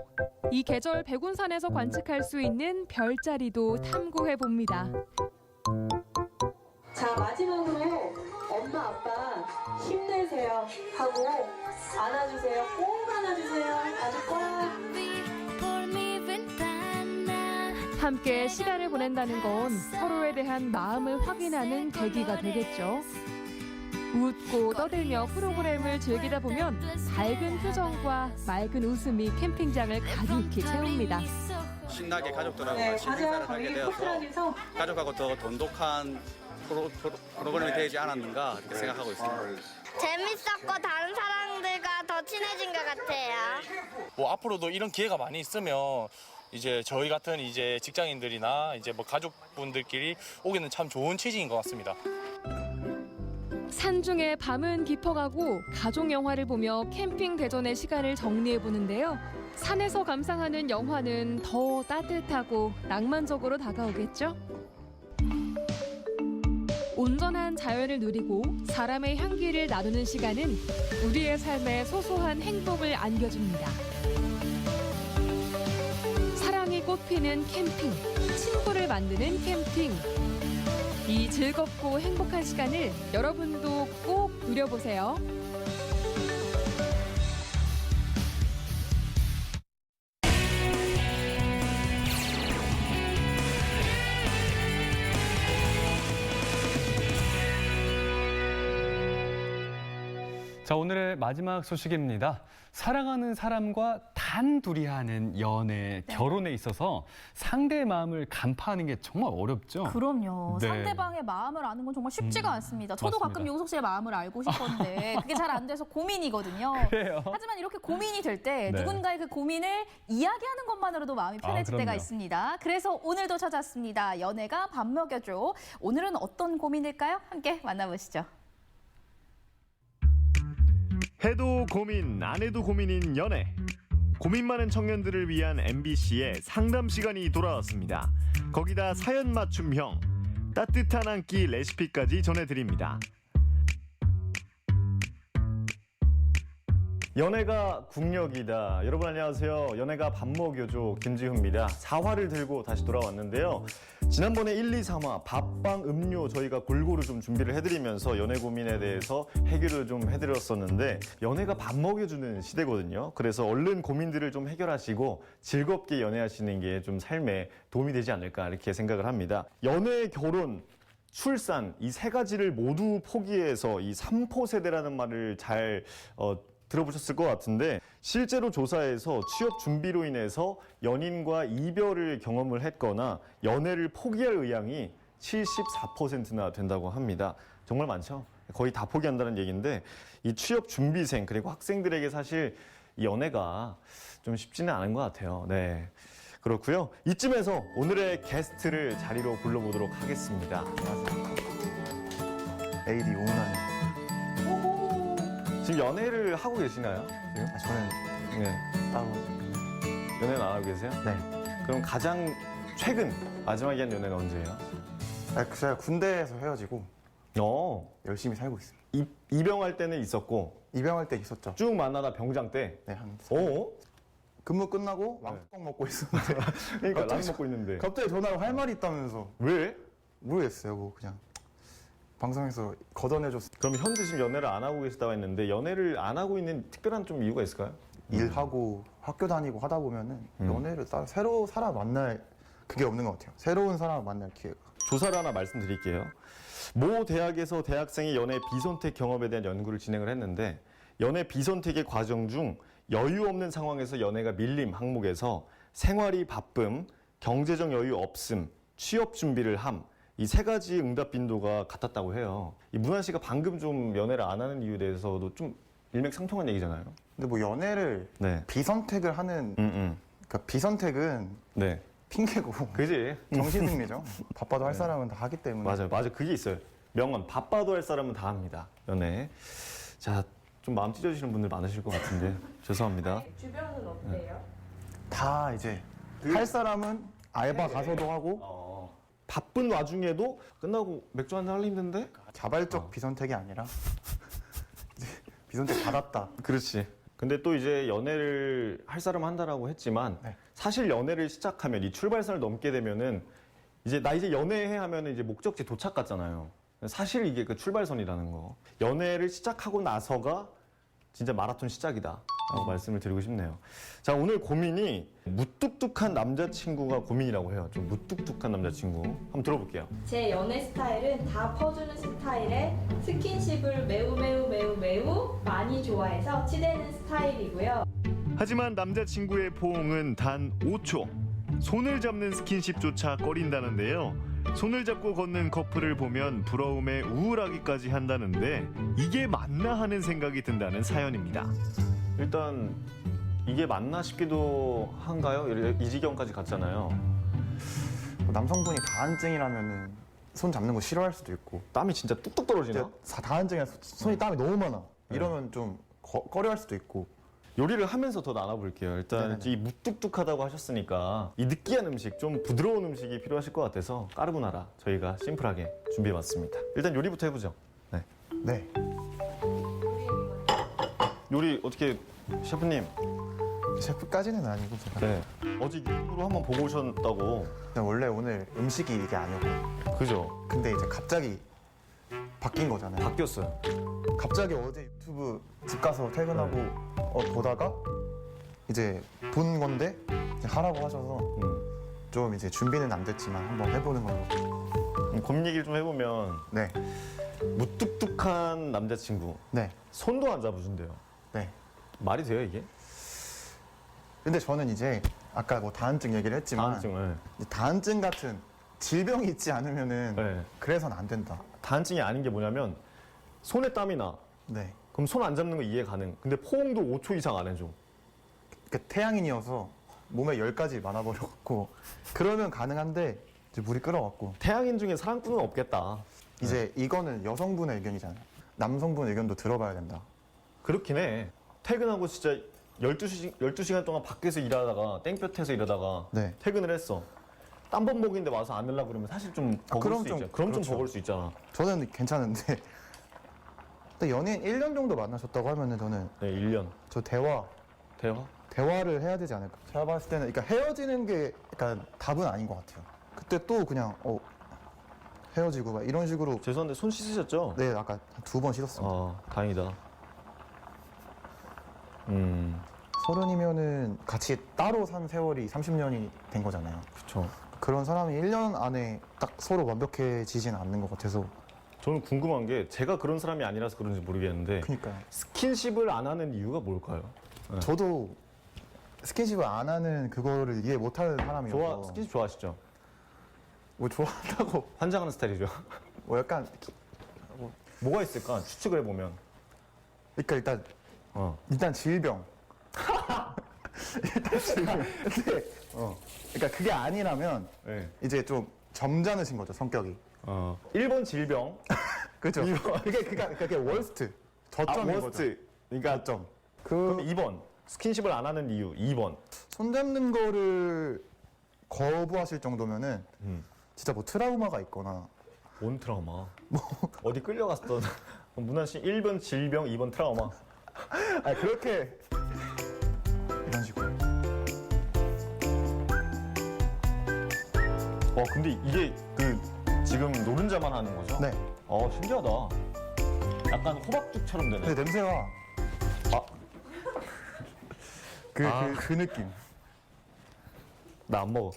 이 계절 백운산에서 관측할 수 있는 별자리도 탐구해봅니다. 자, 마지막으로 엄마, 아빠 힘내세요 하고 안아주세요. 꼭 안아주세요. 아주 꽉. 함께 시간을 보낸다는 건 서로에 대한 마음을 확인하는 계기가 되겠죠. 웃고 떠들며 프로그램을 즐기다 보면 밝은 표정과 맑은 웃음이 캠핑장을 가득히 채웁니다. 신나게 가족들하고 같이 행사를 하게 되어서 가족하고 더 돈독한 프로그램이 되지 않았는가 이렇게 생각하고 있습니다. 재밌었고 다른 사람들과 더 친해진 것 같아요. 뭐 앞으로도 이런 기회가 많이 있으면 이제 저희 같은 이제 직장인들이나 이제 뭐 가족분들끼리 오기는 참 좋은 취지인 것 같습니다. 산중에 밤은 깊어가고 가족 영화를 보며 캠핑 대전의 시간을 정리해 보는데요. 산에서 감상하는 영화는 더 따뜻하고 낭만적으로 다가오겠죠? 온전한 자연을 누리고 사람의 향기를 나누는 시간은 우리의 삶에 소소한 행복을 안겨줍니다. 사랑이 꽃피는 캠핑, 친구를 만드는 캠핑. 이 즐겁고 행복한 시간을 여러분도 꼭 누려보세요. 자, 오늘의 마지막 소식입니다. 사랑하는 사람과 단둘이 하는 연애, 결혼에 있어서 상대의 마음을 간파하는 게 정말 어렵죠? 그럼요. 네. 상대방의 마음을 아는 건 정말 쉽지가 않습니다. 저도 맞습니다. 가끔 용석 씨의 마음을 알고 싶었는데 그게 잘 안 돼서 고민이거든요. 그래요? 하지만 이렇게 고민이 될 때 네. 누군가의 그 고민을 이야기하는 것만으로도 마음이 편해질 때가 그럼요. 있습니다. 그래서 오늘도 찾았습니다. 연애가 밥 먹여줘. 오늘은 어떤 고민일까요? 함께 만나보시죠. 해도 고민, 안 해도 고민인 연애. 고민 많은 청년들을 위한 MBC의 상담 시간이 돌아왔습니다. 거기다 사연 맞춤형, 따뜻한 한 끼 레시피까지 전해드립니다. 연애가 국력이다. 여러분 안녕하세요. 연애가 밥 먹여줘 김지훈입니다. 4화를 들고 다시 돌아왔는데요. 지난번에 1, 2, 3화 밥빵 음료 저희가 골고루 좀 준비를 해드리면서 연애 고민에 대해서 해결을 좀 해드렸었는데 연애가 밥 먹여주는 시대거든요. 그래서 얼른 고민들을 좀 해결하시고 즐겁게 연애하시는 게 좀 삶에 도움이 되지 않을까 이렇게 생각을 합니다. 연애, 결혼, 출산 이 세 가지를 모두 포기해서 이 3포 세대라는 말을 잘 들어보셨을 것 같은데 실제로 조사에서 취업 준비로 인해서 연인과 이별을 경험을 했거나 연애를 포기할 의향이 74%나 된다고 합니다. 정말 많죠? 거의 다 포기한다는 얘기인데 이 취업 준비생 그리고 학생들에게 사실 이 연애가 좀 쉽지는 않은 것 같아요. 네, 그렇고요. 이쯤에서 오늘의 게스트를 자리로 불러보도록 하겠습니다. AD 오은환. 지금 연애를 하고 계시나요? 지금? 저는 따로 연애는 안 하고 계세요? 네. 그럼 가장 최근 마지막에 한 연애는 언제예요? 제가 군대에서 헤어지고 열심히 살고 있습니다. 입영할 때는 있었고 입영할 때 있었죠. 쭉 만나다 병장 때? 네, 한 근무 끝나고 왕뚜껑 먹고 있었는데 그러니까 라면 먹고 있는데 갑자기 전화로 할 말이 있다면서 왜? 모르겠어요. 뭐 그냥 방송에서 걷어내줬어요. 그럼 현재 지금 연애를 안 하고 계시다고 했는데 연애를 안 하고 있는 특별한 좀 이유가 있을까요? 일하고 학교 다니고 하다 보면은 연애를 새로 사람 만날 그게 없는 것 같아요. 새로운 사람 만날 기회가. 조사를 하나 말씀드릴게요. 모 대학에서 대학생이 연애 비선택 경험에 대한 연구를 진행을 했는데 연애 비선택의 과정 중 여유 없는 상황에서 연애가 밀림 항목에서 생활이 바쁨, 경제적 여유 없음, 취업 준비를 함, 이 세 가지 응답 빈도가 같았다고 해요. 이 문환 씨가 방금 좀 연애를 안 하는 이유에 대해서도 좀 일맥상통한 얘기잖아요. 근데 뭐 연애를 네. 비선택을 하는 그러니까 비선택은 네. 핑계고 그지? 정신승리죠. 바빠도 할 사람은 다 하기 때문에. 맞아요. 그게 있어요. 명언. 바빠도 할 사람은 다 합니다. 연애. 자, 좀 마음 찢어지시는 분들 많으실 것 같은데 죄송합니다. 주변은 어때요? 다 이제 할 사람은 알바 가서도 하고 바쁜 와중에도 끝나고 맥주 한잔 하려 힘든데? 자발적 비선택이 아니라 이제 비선택 받았다. 그렇지. 근데 또 이제 연애를 할 사람 한다라고 했지만 사실 연애를 시작하면 이 출발선을 넘게 되면은 이제 나 이제 연애해 하면은 이제 목적지 도착 같잖아요. 사실 이게 그 출발선이라는 거. 연애를 시작하고 나서가 진짜 마라톤 시작이다라고 말씀을 드리고 싶네요. 자, 오늘 고민이 무뚝뚝한 남자친구가 고민이라고 해요. 좀 무뚝뚝한 남자친구. 한번 들어볼게요. 제 연애 스타일은 다 퍼주는 스타일에 스킨십을 매우 많이 좋아해서 치대는 스타일이고요. 하지만 남자친구의 포옹은 단 5초. 손을 잡는 스킨십조차 꺼린다는데요. 손을 잡고 걷는 커플을 보면 부러움에 우울하기까지 한다는데 이게 맞나 하는 생각이 든다는 사연입니다. 일단 이게 맞나 싶기도 한가요? 이 지경까지 갔잖아요. 남성분이 다한증이라면은 손 잡는 거 싫어할 수도 있고. 땀이 진짜 뚝뚝 떨어지나? 다한증이라 손이 땀이 너무 많아. 이러면 좀 꺼려할 수도 있고. 요리를 하면서 더 나눠볼게요. 일단 이 무뚝뚝하다고 하셨으니까 이 느끼한 음식, 좀 부드러운 음식이 필요하실 것 같아서 까르보나라 저희가 심플하게 준비해봤습니다. 일단 요리부터 해보죠. 네. 네. 요리 어떻게 셰프님? 셰프까지는 아니고 제가. 네. 어제 유튜브로 한번 보고 오셨다고. 원래 오늘 음식이 이게 아니었고. 그죠? 근데 이제 갑자기 바뀐 거잖아요. 바뀌었어요. 갑자기 어제 유튜브 집 가서 퇴근하고 보다가 이제 본 건데 이제 하라고 하셔서 좀 이제 준비는 안 됐지만 한번 해보는 걸로. 고민 얘기를 좀 해보면 네. 무뚝뚝한 남자친구. 네. 손도 안 잡아준대요. 네. 말이 돼요 이게? 근데 저는 이제 아까 뭐 다한증 얘기를 했지만 다한증 같은 질병이 있지 않으면은 그래서는 안 된다. 다한증이 아닌 게 뭐냐면 손에 땀이 나. 네. 그럼 손 안 잡는 거 이해 가능. 근데 포옹도 5초 이상 안 해줘. 그러니까 태양인이어서 몸에 열까지 많아버려갖고 그러면 가능한데 이제 물이 끓어갖고. 태양인 중에 사랑꾼은 없겠다. 이제 이거는 여성분의 의견이잖아요. 남성분 의견도 들어봐야 된다. 그렇긴 해. 퇴근하고 진짜 12시간 동안 밖에서 일하다가 땡볕에서 일하다가 퇴근을 했어. 땀범벅인데 와서 안 하려고 그러면 사실 좀 버거울 수 있잖아. 그럼 좀 버거울 수 있잖아. 저는 괜찮은데 근데 연예인 1년 정도 만나셨다고 하면은 저는 네, 1년. 저 대화를 해야 되지 않을까. 제가 봤을 때는 그러니까 헤어지는 게 그러니까 답은 아닌 것 같아요. 그때 또 그냥 헤어지고 막 이런 식으로. 죄송한데 손 씻으셨죠? 네, 아까 2번 씻었습니다. 다행이다. 30이면은 같이 따로 산 세월이 30년이 된 거잖아요. 그렇죠. 그런 사람이 1년 안에 딱 서로 완벽해지진 않는 것 같아서. 저는 궁금한 게 제가 그런 사람이 아니라서 그런지 모르겠는데 그러니까요. 스킨십을 안 하는 이유가 뭘까요? 네. 저도 스킨십을 안 하는 그거를 이해 못하는 사람이어서. 스킨십 좋아하시죠? 뭐 좋아한다고. 환장하는 스타일이죠? 뭐 약간 뭐가 있을까? 추측을 해보면. 그러니까 일단 질병. 일단 질병. 근데 그러니까 그게 아니라면 이제 좀 점잖으신 거죠, 성격이. 1번 질병. 그렇죠. 그게 월스트. 저점인 거죠. 그러니까 저점. 그럼 2번. 스킨십을 안 하는 이유 2번. 손 잡는 거를 거부하실 정도면은 진짜 뭐 트라우마가 있거나. 뭔 트라우마? 어디 끌려갔던 문환 씨 1번 질병, 2번 트라우마. 그렇게 이런 식으로. 근데 이게 지금 노른자만 하는 거죠? 네. 신기하다. 약간 호박죽처럼 되네. 근데 냄새가 그 느낌. 나 안 먹어.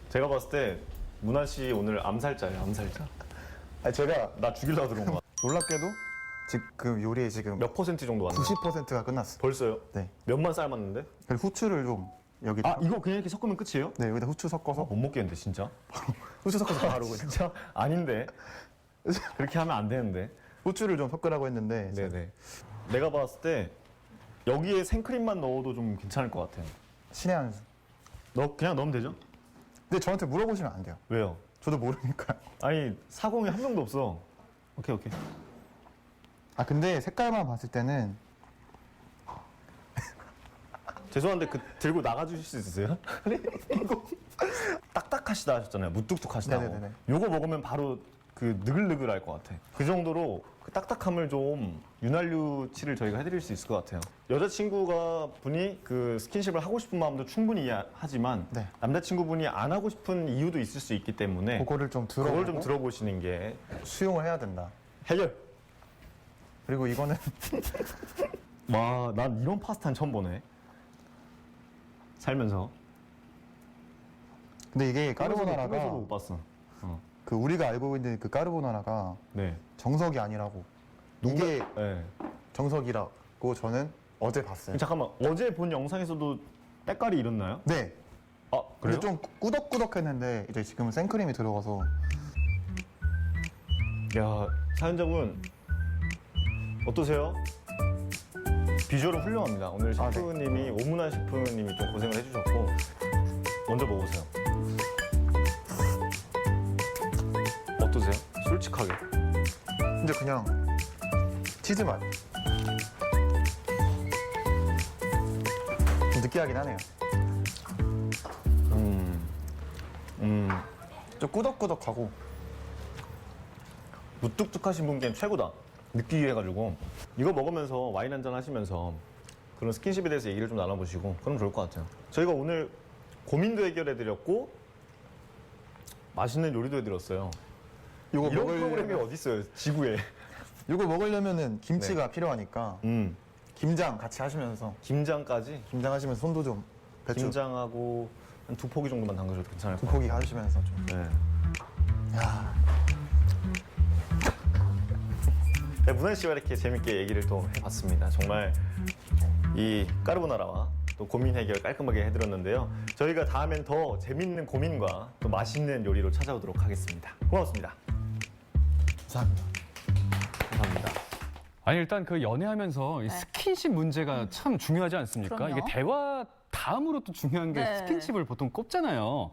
제가 봤을 때 문화 씨 오늘 암살자예요, 암살자. 아니, 제가 나 죽이려고 들어온 거야. 놀랍게도 지금 요리에 지금 몇 퍼센트 정도 왔나요? 90%가 끝났어. 벌써요? 네. 몇만 삶았는데? 그리고 후추를 좀 여기. 이거 그냥 이렇게 섞으면 끝이에요? 네, 여기다 후추 섞어서. 못 먹겠는데 진짜? 후추 섞어서 바로 그냥. 진짜? 아닌데. 그렇게 하면 안 되는데. 후추를 좀 섞으라고 했는데. 네네. 내가 봤을 때 여기에 생크림만 넣어도 좀 괜찮을 것 같아요. 신의 한 수. 그냥 넣으면 되죠? 근데 저한테 물어보시면 안 돼요. 왜요? 저도 모르니까. 아니 사공이 한 명도 없어. 오케이. 근데 색깔만 봤을 때는 죄송한데 들고 나가주실 수 있으세요? 딱딱하시다 하셨잖아요. 무뚝뚝하시다고. 네네네. 요거 먹으면 바로 그 느글느글할 것 같아. 그 정도로 그 딱딱함을 좀 윤활유치를 저희가 해드릴 수 있을 것 같아요. 여자친구가 분이 그 스킨십을 하고 싶은 마음도 충분히 이해하지만 네. 남자친구분이 안 하고 싶은 이유도 있을 수 있기 때문에 그거를 좀 그걸 좀 들어보시는 게 수용을 해야 된다. 해결. 그리고 이거는 와, 난 이런 파스타는 처음 보네. 살면서. 근데 이게 꿈에서도 까르보나라가 못 봤어. 그 우리가 알고 있는 그 까르보나라가 네. 정석이 아니라고. 이게 네. 정석이라고 저는 어제 봤어요. 잠깐만, 어제 본 영상에서도 때깔이 이렇나요? 네. 그래요? 근데 좀 꾸덕꾸덕했는데 이제 지금은 생크림이 들어가서. 야, 사연자분 어떠세요? 비주얼은 훌륭합니다. 오늘 셰프님이 오문환 셰프님이 좀 고생을 해주셨고 먼저 먹어보세요. 어떠세요? 솔직하게. 근데 그냥 치즈 맛. 좀 느끼하긴 하네요. 좀 꾸덕꾸덕하고. 무뚝뚝하신 분께는 최고다. 느끼게 해가지고 이거 먹으면서 와인 한잔 하시면서 그런 스킨십에 대해서 얘기를 좀 나눠보시고 그럼 좋을 것 같아요. 저희가 오늘 고민도 해결해드렸고 맛있는 요리도 해드렸어요. 이거 이런 먹으려면- 프로그램이 어디 있어요, 지구에. 이거 먹으려면은 김치가 필요하니까 김장 같이 하시면서. 김장까지? 김장 하시면서 손도 좀 배추. 김장하고 한 2포기 정도만 담가줘도 괜찮을 것 2포기 하시면서 좀. 같아요. 네. 야. 네, 문환 씨와 이렇게 재밌게 얘기를 또 해봤습니다. 정말 이 까르보나라와 또 고민 해결 깔끔하게 해드렸는데요. 저희가 다음엔 더 재밌는 고민과 또 맛있는 요리로 찾아오도록 하겠습니다. 고맙습니다. 감사합니다. 감사합니다. 아니 일단 그 연애하면서 이 네. 스킨십 문제가 참 중요하지 않습니까? 그럼요. 이게 대화 다음으로 또 중요한 게 네. 스킨십을 보통 꼽잖아요.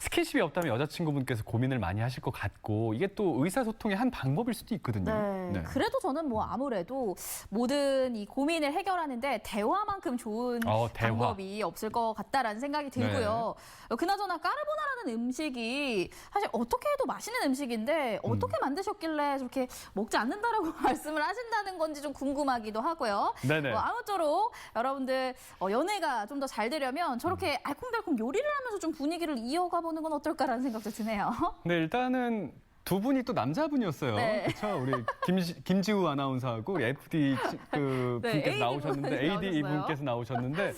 스킨십이 없다면 여자친구분께서 고민을 많이 하실 것 같고 이게 또 의사소통의 한 방법일 수도 있거든요. 네. 그래도 저는 뭐 아무래도 모든 이 고민을 해결하는데 대화만큼 좋은 대화. 방법이 없을 것 같다라는 생각이 들고요. 그나저나 까르보나라는 음식이 사실 어떻게 해도 맛있는 음식인데 어떻게 만드셨길래 저렇게 먹지 않는다라고 말씀을 하신다는 건지 좀 궁금하기도 하고요. 네네. 아무쪼록 여러분들 연애가 좀 더 잘 되려면 저렇게 알콩달콩 요리를 하면서 좀 분위기를 이어가 보는 건 어떨까라는 생각도 드네요. 네, 일단은 두 분이 또 남자분이었어요. 네. 그렇죠? 우리 김지우 아나운서하고 우리 FD 그 네, 분께서 AD 나오셨는데 분이 AD 나오셨어요. 분께서 나오셨는데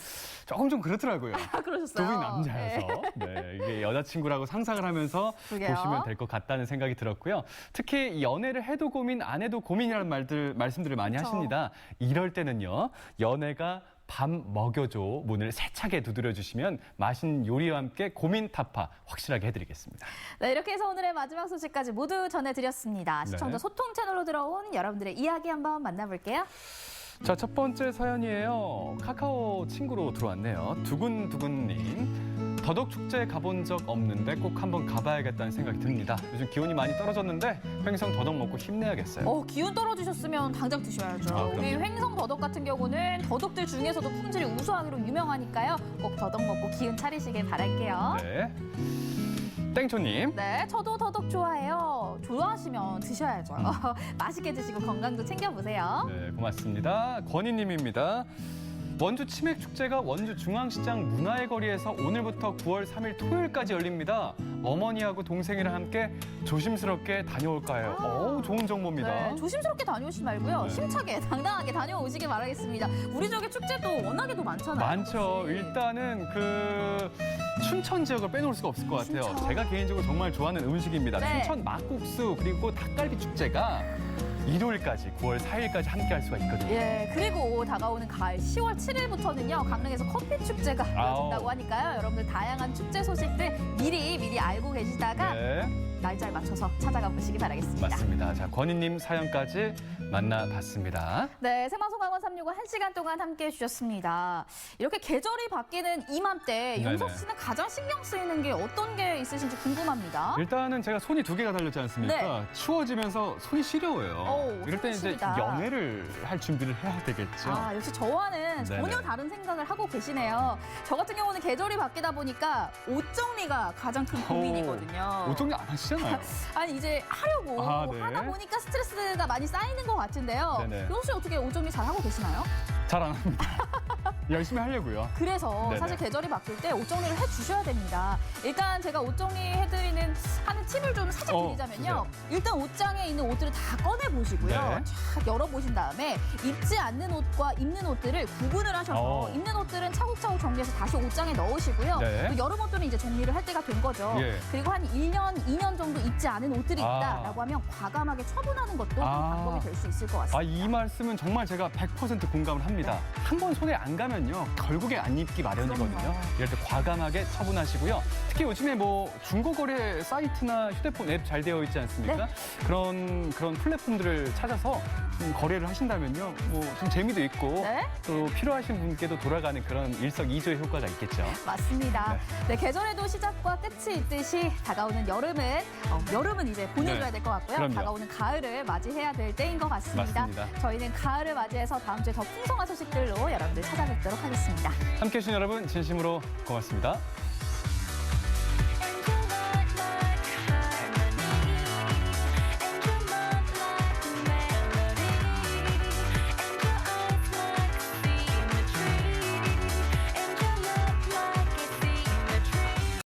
조금 좀 그렇더라고요. 그러셨어요? 두 분이 남자여서 네, 이게 여자친구라고 상상을 하면서 그러게요. 보시면 될 것 같다는 생각이 들었고요. 특히 이 연애를 해도 고민, 안 해도 고민이라는 말씀들을 많이 그쵸. 하십니다. 이럴 때는요, 연애가 밥 먹여줘 문을 세차게 두드려 주시면 맛있는 요리와 함께 고민 타파 확실하게 해드리겠습니다. 네, 이렇게 해서 오늘의 마지막 소식까지 모두 전해드렸습니다. 네. 시청자 소통 채널로 들어온 여러분들의 이야기 한번 만나볼게요. 자, 첫 번째 사연이에요. 카카오 친구로 들어왔네요. 두근두근님. 더덕축제 가본 적 없는데 꼭 한번 가봐야겠다는 생각이 듭니다. 요즘 기온이 많이 떨어졌는데 횡성 더덕 먹고 힘내야겠어요. 기운 떨어지셨으면 당장 드셔야죠. 아, 그럼요. 우리 횡성 더덕 같은 경우는 더덕들 중에서도 품질이 우수하기로 유명하니까요. 꼭 더덕 먹고 기운 차리시길 바랄게요. 네. 땡초님. 네, 저도 더덕 좋아해요. 좋아하시면 드셔야죠. 맛있게 드시고 건강도 챙겨보세요. 네, 고맙습니다. 권희님입니다. 원주 치맥축제가 원주 중앙시장 문화의 거리에서 오늘부터 9월 3일 토요일까지 열립니다. 어머니하고 동생이랑 함께 조심스럽게 다녀올까요? 어우, 좋은 정보입니다. 네, 조심스럽게 다녀오시지 말고요. 네. 힘차게 당당하게 다녀오시길 바라겠습니다. 우리 지역의 축제도 워낙에도 많잖아요. 많죠. 일단은 춘천 지역을 빼놓을 수가 없을 것 같아요. 춘천. 제가 개인적으로 정말 좋아하는 음식입니다. 네. 춘천 막국수 그리고 닭갈비 축제가 일요일까지 9월 4일까지 함께 할 수가 있거든요. 예, 그리고 다가오는 가을 10월 7일부터는요, 강릉에서 커피 축제가 이어진다고 하니까요. 여러분들 다양한 축제 소식들 미리 알고 계시다가 네. 날짜에 맞춰서 찾아가 보시기 바라겠습니다. 맞습니다. 자, 권희님 사연까지 만나봤습니다. 네, 생방송 강원 365 1시간 동안 함께해 주셨습니다. 이렇게 계절이 바뀌는 이맘때 네네. 용석 씨는 가장 신경 쓰이는 게 어떤 게 있으신지 궁금합니다. 일단은 제가 손이 2개가 달렸지 않습니까? 네. 추워지면서 손이 시려워요. 어우, 이럴 때 이제 손시리다. 연애를 할 준비를 해야 되겠죠. 아, 역시 저와는 네네. 전혀 다른 생각을 하고 계시네요. 저 같은 경우는 계절이 바뀌다 보니까 옷 정리가 가장 큰 고민이거든요. 옷 정리 안 하시잖아요. 아니 이제 하려고 아, 네. 하다 보니까 스트레스가 많이 쌓이는 것 같은데요. 네네. 용석 씨 어떻게 옷 정리 잘 하고 계시나요? 잘 안 합니다. 열심히 하려고요. 그래서 네네. 사실 계절이 바뀔 때 옷 정리를 해주셔야 됩니다. 일단 제가 옷 정리해드리는 하는 팁을 좀 살짝 드리자면요. 주세요. 일단 옷장에 있는 옷들을 다 꺼내보시고요. 네. 쫙 열어보신 다음에 입지 않는 옷과 입는 옷들을 구분을 하셔서 입는 옷들은 차곡차곡 정리해서 다시 옷장에 넣으시고요. 네. 또 여름 옷들은 이제 정리를 할 때가 된 거죠. 예. 그리고 한 1년, 2년 정도 입지 않은 옷들이 아. 있다라고 하면 과감하게 처분하는 것도 한 방법이 될 수 있을 것 같습니다. 아, 이 말씀은 정말 제가 100% 공감을 합니다. 한 번 손에 안 가면요, 결국에 안 입기 마련이거든요. 그럼요. 이럴 때 과감하게 처분하시고요. 특히 요즘에 뭐 중고거래 사이트나 휴대폰 앱 잘 되어 있지 않습니까? 네. 그런 플랫폼들을 찾아서 좀 거래를 하신다면요, 뭐 좀 재미도 있고 네. 또 필요하신 분께도 돌아가는 그런 일석이조의 효과가 있겠죠. 맞습니다. 네, 계절에도 시작과 끝이 있듯이 다가오는 여름은 이제 보내줘야 네. 될 것 같고요. 그럼요. 다가오는 가을을 맞이해야 될 때인 것 같습니다. 맞습니다. 저희는 가을을 맞이해서 다음 주에 더 풍성한 소식들로 여러분들 찾아뵙도록 하겠습니다. 함께해 주신 여러분 진심으로 고맙습니다.